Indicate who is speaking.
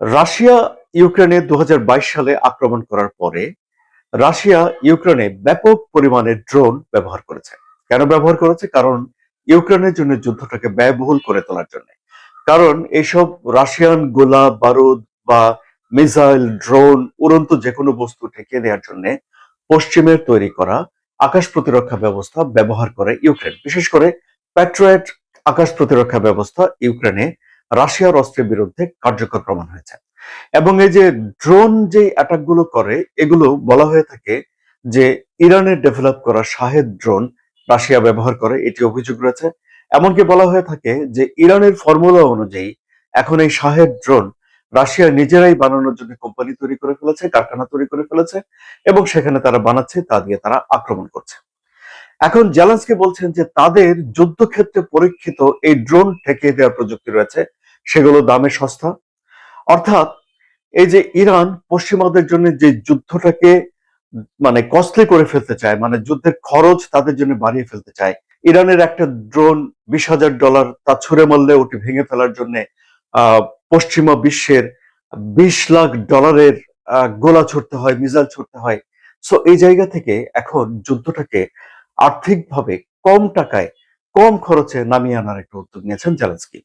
Speaker 1: Russia ইউক্রেনে ২০২২ সালে আক্রমণ করার পরে রাশিয়া ইউক্রেনে ব্যাপক পরিমাণে ড্রোন ব্যবহার করেছে। কেন ব্যবহার করেছে? কারণ ইউক্রেনের জন্য যুদ্ধটাকে ব্যয়বহুল করে তোলার জন্য। কারণ এইসব রাশিয়ান গোলা বারুদ বা মিসাইল, ড্রোন, উড়ন্ত যে কোনো বস্তু ঠেকিয়ে দেওয়ার জন্য পশ্চিমের তৈরি করা আকাশ প্রতিরক্ষা ব্যবস্থা ব্যবহার করে ইউক্রেন। বিশেষ করে প্যাট্রিয়ট আকাশ প্রতিরক্ষা ব্যবস্থা ইউক্রেনে রাশিয়ার অস্ত্রের বিরুদ্ধে কার্যকর প্রমাণ হয়েছে। এবং এই যে ড্রোন যে অ্যাটাক গুলো করে, এগুলো বলা হয়ে থাকে যে ইরানের ডেভেলপ করা শাহেদ ড্রোন রাশিয়া ব্যবহার করে, এটি অভিযোগ রয়েছে। এমনকি বলা হয়ে থাকে যে ইরানের ফর্মুলা অনুযায়ী এখন এই শাহেদ ড্রোন রাশিয়া নিজেরাই বানানোর জন্য কোম্পানি তৈরি করে ফেলেছে, কারখানা তৈরি করে ফেলেছে, এবং সেখানে তারা বানাচ্ছে, তা দিয়ে তারা আক্রমণ করছে। এখন জেলেনস্কি বলছেন যে তাদের যুদ্ধক্ষেত্রে পরীক্ষিত এই ড্রোন ঠেকিয়ে দেওয়ার প্রযুক্তি রয়েছে, সেগুলো দামে সস্তা। অর্থাৎ এই যে ইরান পশ্চিমাদের জন্য যে যুদ্ধটাকে মানে কস্টলি করে ফেলতে চায়, মানে যুদ্ধের খরচ তাদের জন্য বাড়িয়ে ফেলতে চায়, ইরানের একটা ড্রোন $20,000 তা ছুঁড়ে মারলে ওটি ভেঙে ফেলার জন্য পশ্চিমা বিশ্বের $20 লাখ গোলা ছুটতে হয়, মিসাইল ছুটতে হয়। সো এই জায়গা থেকে এখন যুদ্ধটাকে আর্থিকভাবে কম টাকায় কম খরচে নামিয়ে আনার একটা উদ্যোগ নিয়েছেন জেলেনস্কি।